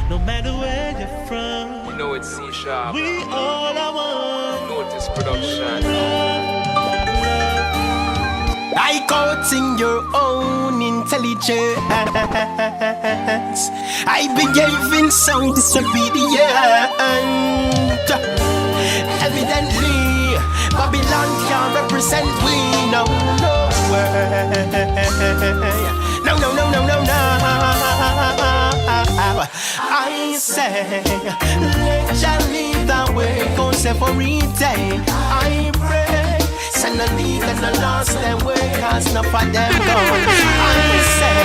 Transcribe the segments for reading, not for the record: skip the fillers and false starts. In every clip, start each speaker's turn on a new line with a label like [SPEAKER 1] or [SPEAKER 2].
[SPEAKER 1] no matter where you're from.
[SPEAKER 2] You know it's C-Sharp.
[SPEAKER 1] We all are one.
[SPEAKER 2] Notice production.
[SPEAKER 3] Like out in your own intelligence, I behaving so disobedient. Evidently, Babylon can't represent we no way. No, no, no, no, no, no. I say, let Jah lead the way, cause every day I pray. Send a lead and a lost them way, cause enough of them gone. I say,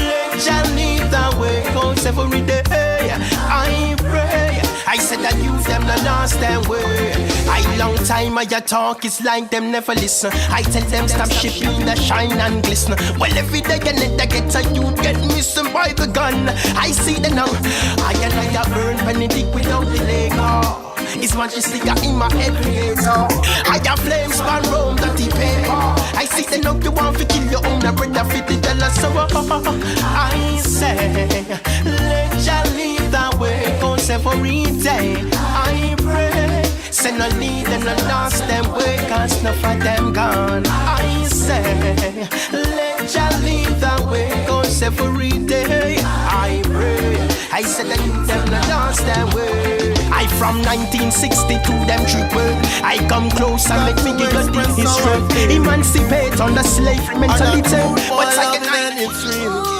[SPEAKER 3] let Jah lead the way, cause every day I pray. I said that you them the lost them way. I long time I talk, it's like them never listen. I tell them stop shipping the shine and glisten. Well every day you need to get a youth get missing by the gun. I see the now, I burn Benedict without delay. It's one she stick in my head creator. I got flames span roam dirty paper. I see the now you want to kill your own brother $50. So I say, let Jah lead the way, cause every day I pray. Send a lead and a lost them way, cause enough of them gone. I say, let Jah lead the way, cause every day I pray. I said that you them the lost them way. I from 1962 them triple. I come close and make me give you the history. Emancipate on the slavery mentality. But I get it's real.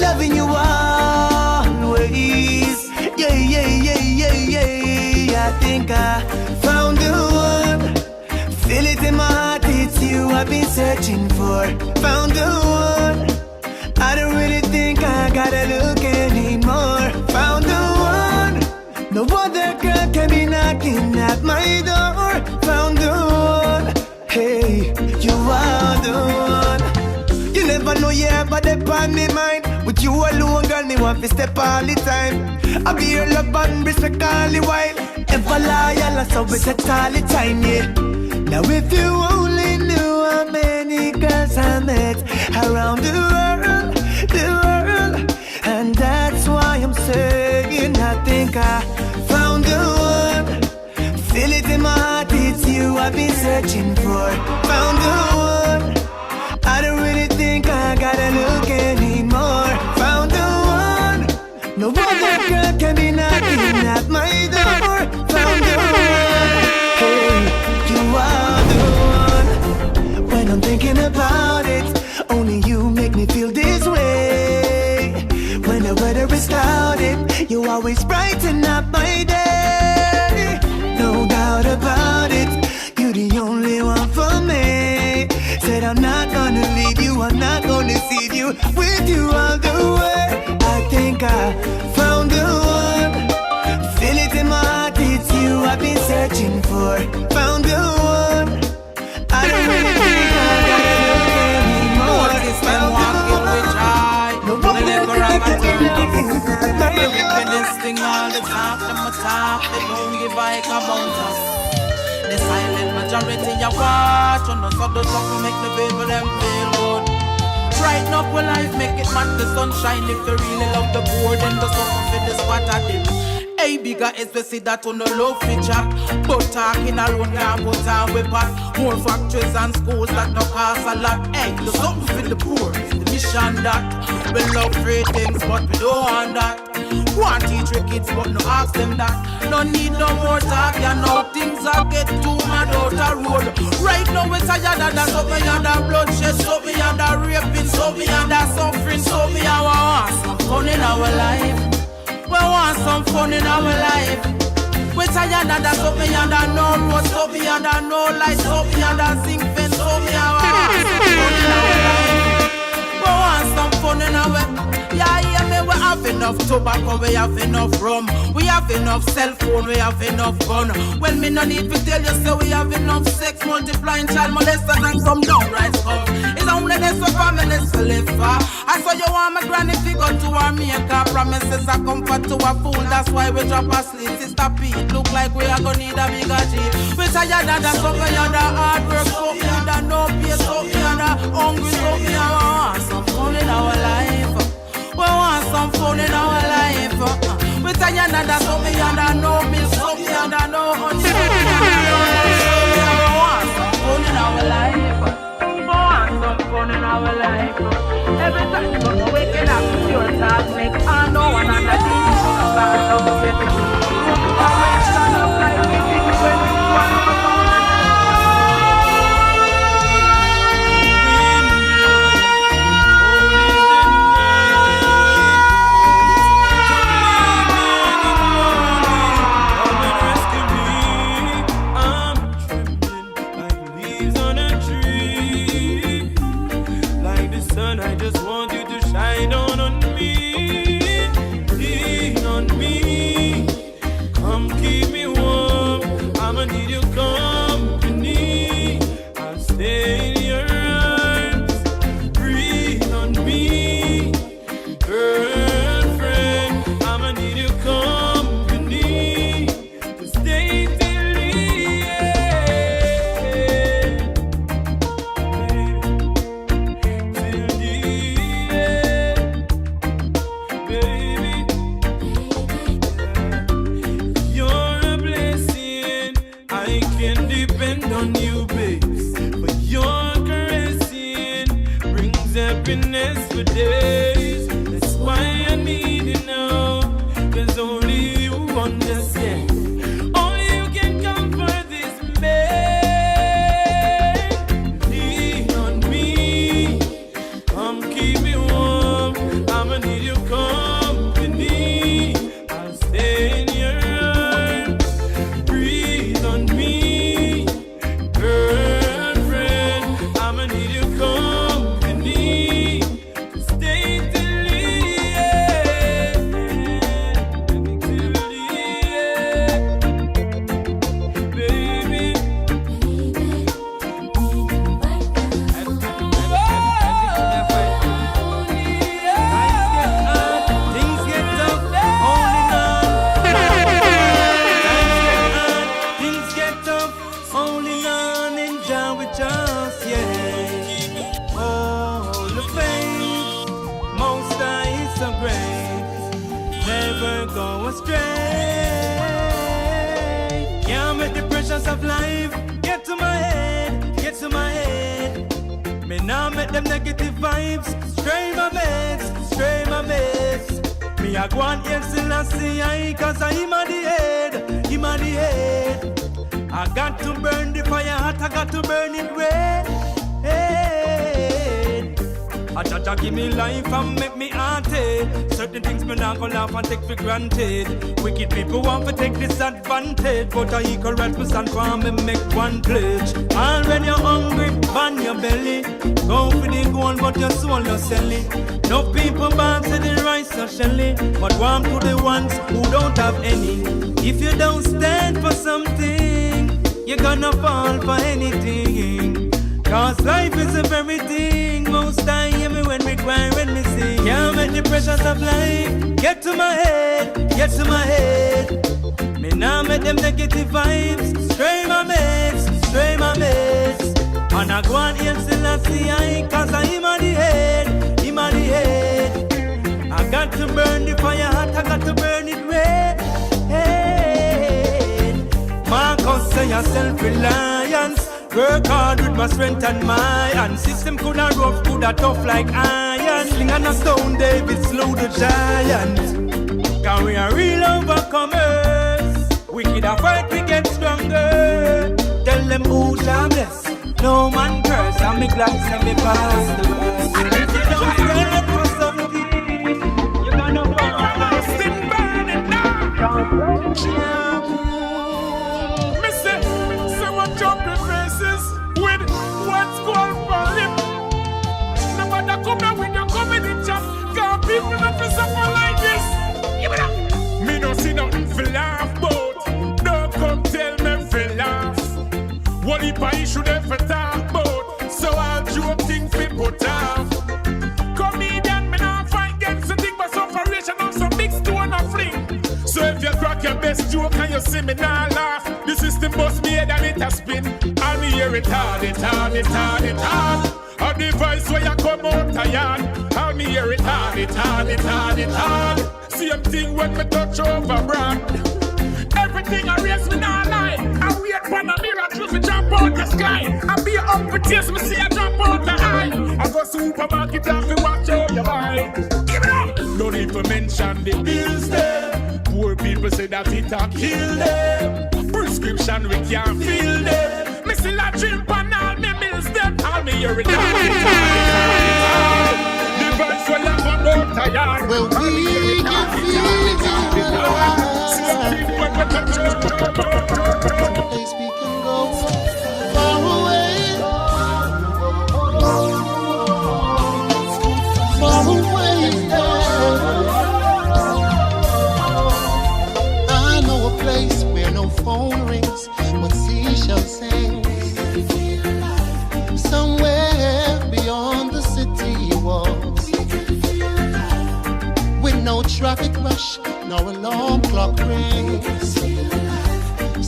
[SPEAKER 3] Loving you always. Yeah, yeah, yeah, yeah, yeah. I think I found the one. Feel it in my heart, it's you I've been searching for. Found the one. I don't really think I gotta look anymore. Found the one. No other girl can be knocking at my door. Found the one. Hey, you are the one. You never know, yeah, but they on me mind. With you alone, girl, me want to step all the time. I be your love and respect all the while. Ever loyal, and so we set all the time, yeah. Now if you only knew how many girls I met around the world, and that's why I'm saying I think I found the one. Feel it in my heart, it's you I've been searching for. Found the one. I don't really think I gotta look anymore. Found the one. No other girl can be knocking at my door. Found the one. Hey, you are the one. When I'm thinking about it, only you make me feel this way. When the weather is clouded, you always brighten up my day. No doubt you all the way. I think I found the one. Feel it in my heart, it's you I've been searching for. Found the one. I don't really think I gotta look anymore. Found the one.
[SPEAKER 4] This thing all the talk, them a talk, they don't give a heck about us. The silent majority you watch, on us of the stuff we make the people them feel good. Brighten up with life, make it match the sunshine. If you really love the poor, then the something for the squat at them. Hey, bigger especially that on the love for chat. But talking alone can't put on with pot. More factories and schools that no cost a lot. Hey, the something for the poor, the mission that. We love free things, but we don't want that. Want teach your kids, but no ask them that. No need no more talk, you know things are get too mad out the road. Right now we're tired of that, so we under bloodshed, so we under raping, so we under suffering, so we want some fun in our life. We want some fun in our life. We're tired of that, so we under no road, so we under no light, so we under zinc fence, so we want some fun in our life. We want some fun in our life. Yeah, we have enough tobacco, we have enough rum. We have enough cell phone, we have enough gun. Well, me no need to tell you, so we have enough sex, multiplying child molesters and some downright stuff. It's only this for families to live for. I saw you want my granny figure to our maker. Promises are comfort to a fool, that's why we drop asleep. Sister Pete, look like we are gonna need a bigger G. We tired of that, so we under hard work, so we under no pay, so we under hungry, so we want some fun in our life. We want some fun in our life. We tired of that, so we under no milk, so we under no honey. So we want some fun in our life. We want some fun in our life. Every time we're waking up, your thoughts make I know one another thing. Start up with it. Always stand up like we did when we want to go.
[SPEAKER 1] I just want you to shine on me, lean on me, come keep me warm. I'ma need your company. I'll stay in your arms, breathe on me, girlfriend. I'ma need your company to stay till the end. On you, babes, but your caressing brings happiness for days. That's why I need you now, 'cause only you understand. Only you can comfort this man. Lean on me, come keep me warm. I'ma need your company. I'll stay in your arms, breathe on me. Girlfriend, I'ma need your company to stay till the end. Till the end, baby. Things get tough, only now. Things get tough, only none in Jah with us, yeah. Oh, the faith, most High is so great, never go astray. Can't make the pressures of life get to my head, get to my head. Me now make them negative vibes stray my meds, stray my meds. Me a go on here still and see I, 'cause I'm at the head, him at the head. I got to burn the fire hot, I got to burn it red. I Jaja give me life and make me hearty. Certain things me not gonna laugh and take for granted. Wicked people want to take disadvantage, but I equal right to stand for me make one pledge. And when you're hungry, ban your belly. Go for the gold, but your soul no sell it. No people born to the rice or shelly, but warm to the ones who don't have any. If you don't stand for something, you're gonna fall for anything. Cause life is a very thing. Most time hear me when we cry, when we sing. Can't make the pressures of life get to my head, get to my head. Me now make them negative vibes stray my mates, stray my mates. And I go on here till I see I, cause I'm on the head, I'm on the head. I got to burn the fire hot, I got to burn it red. Marcus say your self-reliance. Work hard with my strength and my hand. System coulda rough, coulda tough like iron. Sling and a stone, David slew the giant. Cause we are real overcomers. We kid a fight, we get stronger. Tell them who shall bless, no man curse. And me glad say me pass the verse. And if you don't stand for something, you're gonna fall. Still burning now.
[SPEAKER 5] Me say, someone jumping faces with what's called for lip. No matter come now when you come in the chat, cause people not to suffer like this. Give it up. Me no see nothing for laugh, but don't come tell me for laugh. What if I issue them for talk about? So I'll joke things we put off. Comedian, me not fight against the thing, but separation of some big stone and fling. So if you crack your best joke and you see me not laugh, the system bust me head and it a spin. And me hear it hard, it hard, it hard, it hard. A device where you come out tired. And me hear it hard, it hard, it hard, it hard. Same thing when me touch over brand. Everything I raise me not lie. I wait for a miracle me jump out the sky. I be up for tears me see I jump out the eye. I go supermarket and me watch how you buy. Give it up. Don't even mention the bills there. Poor people say that it a kill them. Prescription we can't fill them. Me still a drink and all me bills them. All me hear it device where you come out tired.
[SPEAKER 6] Well, we can feel place we can go far away, far away. I know a place where no phone rings, but seashells sing. Somewhere beyond the city walls, with no traffic rush, no alarm clock rings.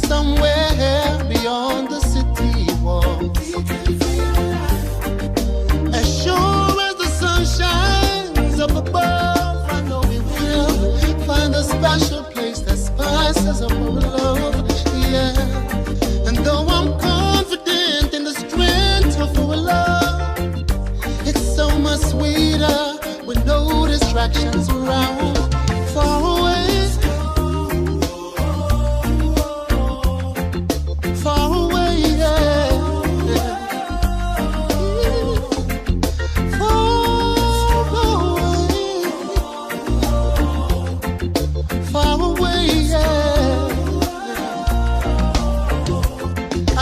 [SPEAKER 6] Somewhere beyond the city walls, as sure as the sun shines up above, I know we will find a special place that spices up our love, yeah. And though I'm confident in the strength of our love, it's so much sweeter with no distractions around. Far away, far away, yeah. Far away, yeah. I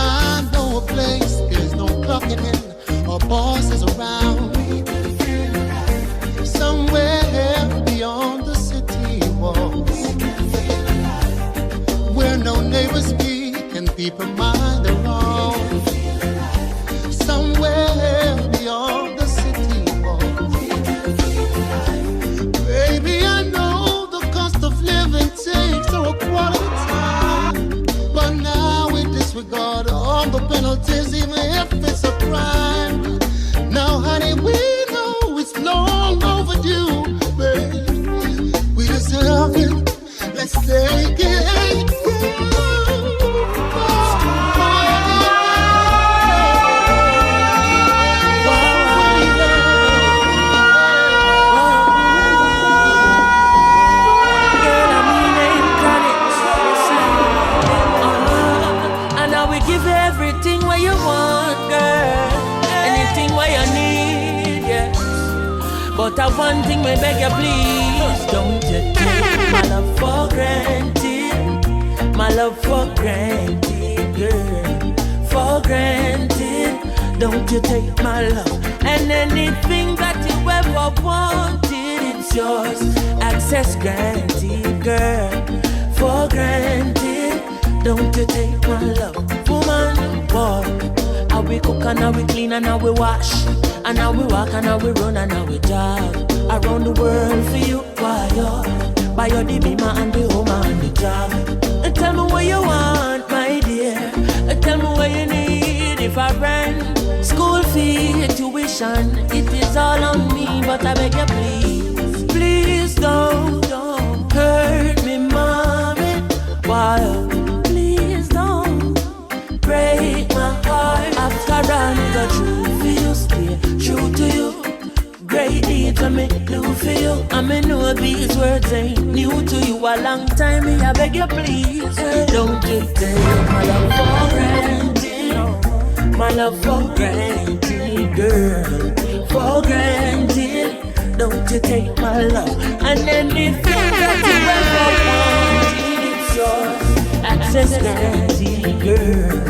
[SPEAKER 6] know a place, there's no clocking in or bosses around. Somewhere beyond the city walls, where no neighbors speak and people mind their own. Somewhere beyond the city walls, baby, I know the cost of living takes a quality time, but now we disregard all the penalties, even if it's a crime. Now, honey, we know it's long overdue, baby. We deserve it. Let's take it.
[SPEAKER 4] But I one thing may beg you please, don't you take my love for granted. My love for granted, girl. For granted, don't you take my love. And anything that you ever wanted, it's yours. Access granted, girl. For granted, don't you take my love. Woman, boy, how we cook and how we clean and how we wash, and how we walk and how we run and how we jog around the world for you, why yo? Buy your the beamer and the home and the job. And tell me what you want, my dear. And tell me what you need if I rent. School fee, tuition, it is all on me, but I beg you please, please don't hurt me, mommy. Why? Please don't break my heart. After I the truth for you, stay true to you. Great deeds I me do for you. I me know these words ain't new to you. A long time me I beg you please, don't you take my love for granted. My love for granted, girl. For granted, don't you take my love. And anything that you ever wanted, it's yours. Access granted, girl.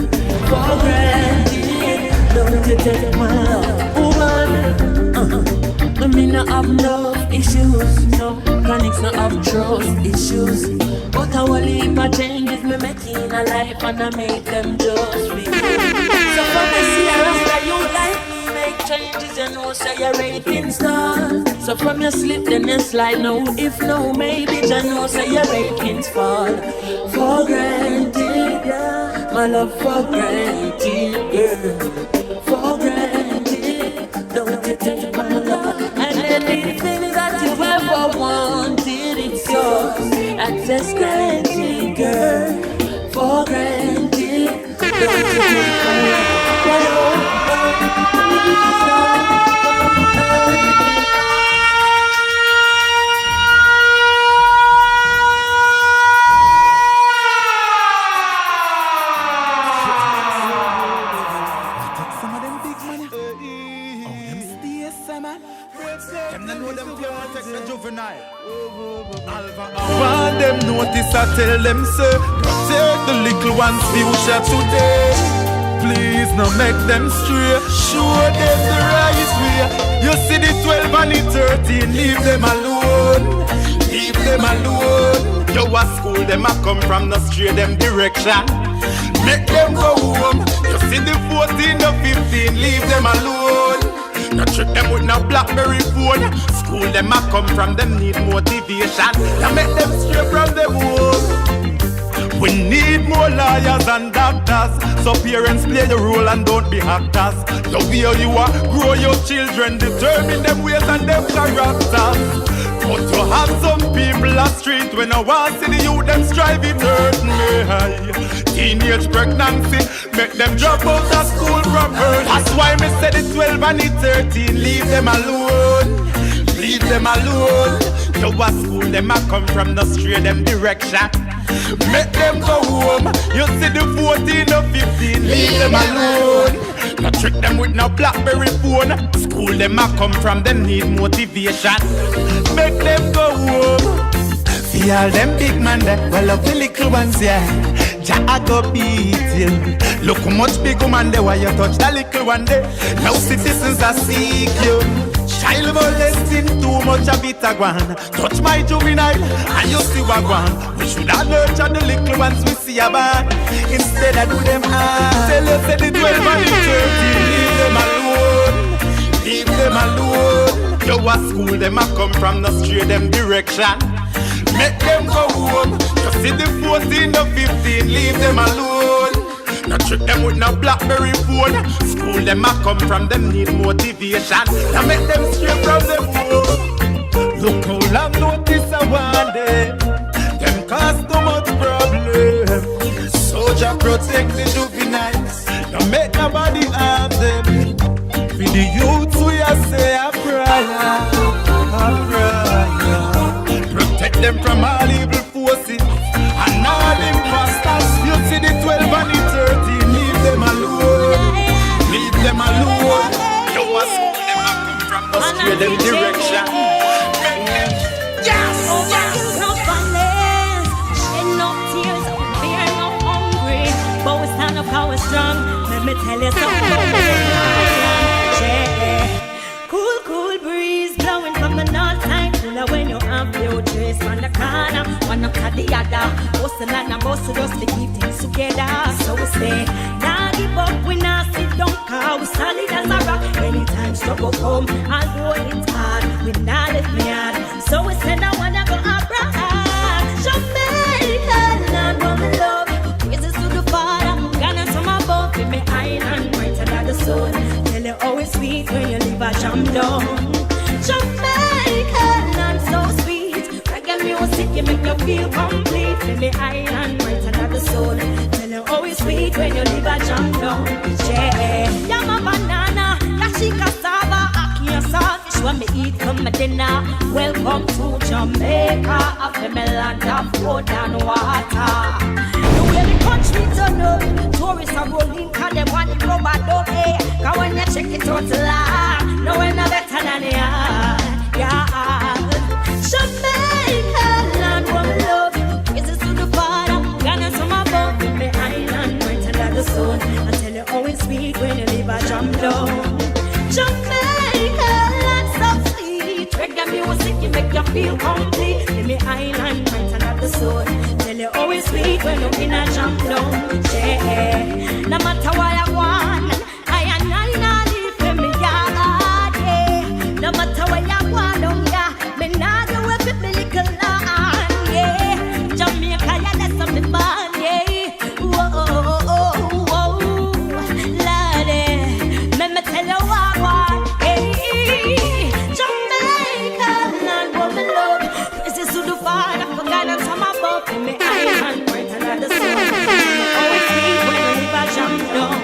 [SPEAKER 4] For granted, don't you take my love. Woman, me no have no issues, no chronics, no have trust issues. But I will leave my changes me making a life, and I make them just be good. So from the Sierra that you like me make changes, you know say your rating stars. So from your slip then you slide, no if no maybe, you know say your ratings fall. For granted, yeah, my love for granted, girl. For granted, don't you take my love. And anything that you ever wanted, it's yours. Access granted, girl. For granted, don't you take my love.
[SPEAKER 1] Want them notice, I tell them, sir, protect the little ones' future today. Please, no make them stray. Show them the right way. You see the 12 and the 13, leave them alone. Leave them alone. You a school, them a come from the straight them direction. Make them go home. You see the 14 or 15, leave them alone. No trick them with no BlackBerry phone. School them a come from them need motivation. Now make them straight from them home. We need more lawyers and doctors, so parents play the role and don't be actors. The way you are, grow your children, determine them ways and them characters. But you have some people on street when I want to see the youth them strive, it hurt me. Teenage pregnancy, make them drop out of school from birth. That's why me say the 12 and the 13, leave them alone. Leave them alone. You a school, them a come from the straight them direction. Make them go home. You see the 14 or 15, leave them alone. No trick them with no BlackBerry phone. School them a come from them need motivation. Make them go home. See all them big man that well up the little ones, yeah. Jah a go beat you. Look how much big woman there while you touch that little one there. Now citizens are seek you. Child molesting too much a bit a gwan. Touch my juvenile and you see what gwan. We should have nurture the little ones we see a bad. Instead I do them hard. Tell us the 12 and the 13, leave them alone. Leave them alone. You a school, them a come from the straight them direction. Make them go home. You see the 14 or 15, leave them alone. No trick them with no BlackBerry phone. School them a come from them need motivation. Now make them straight from them home. Look how long notice I want them. Them cause too much problem. Soldier protect the juveniles. Don't make nobody harm them. For the youth we a say a prayer. Protect them from all evil forces and all imposters. You see the 12 and the 13, leave them alone. Leave them alone. You must them a come from the
[SPEAKER 2] Give them direction.
[SPEAKER 7] Yes! No violence, shed no tears, fear no hungry. But we stand up how we're strong. Let me tell you something about the lion. Cool, cool breeze blowing from the north side. Cooler when you have your trees from the corner, one after the other. Hustle and a bustle just to keep things together. So we say, nah give up, we nah sit down, cause we solid as a rock. Anytime struggle come, although it's hard, we nah let me hard. So we say, I wanna go abroad. Jamaica, land where we love. Praises to the Father, Ghana from above. Give me island, right under the sun. Tell you how it's sweet when you leave a jam down. Jamaica, land so sweet. Reggae music, you make you feel complete. Give me island, right under the sun. Tell you how it's sweet when you leave a jam down. Yeah, yama banana, cashy cassava, ackee and saltfish when me eat come my dinner. Welcome to Jamaica, a land of food and water. The way the country turn up, tourists are rolling, cause they want it rubber dub, eh. Cause when you check it out, no one no better than ya, yeah. Jamaica, land where we love. Praises to the Father, Ghana from above. Give me island, right under the sun. I tell you how it's sweet when you leave a jam down. Jamaica, land so sweet. Reggae music, you make you feel complete. Give me island, right under the sun. Tell you how it's sweet when you're in a jam down. Yeah, no matter what I want, I live for me yard. Yeah, no matter what I want, yeah, me nah do it with me little land. Yeah, Jamaica, yeah, that's on the band. Yeah, whoa, lady, let me tell you what I want. Hey, Jamaica, land where we love. Praises to the Father, for guidance from above. Give me island, right under the sun. Always sweet when you leave a jam down.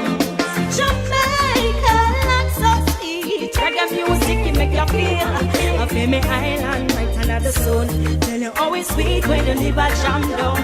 [SPEAKER 7] Jamaica, land so sweet. Reggae music, you make you feel. I feel me island, right under the sun. Tell you always sweet when you leave a jam down.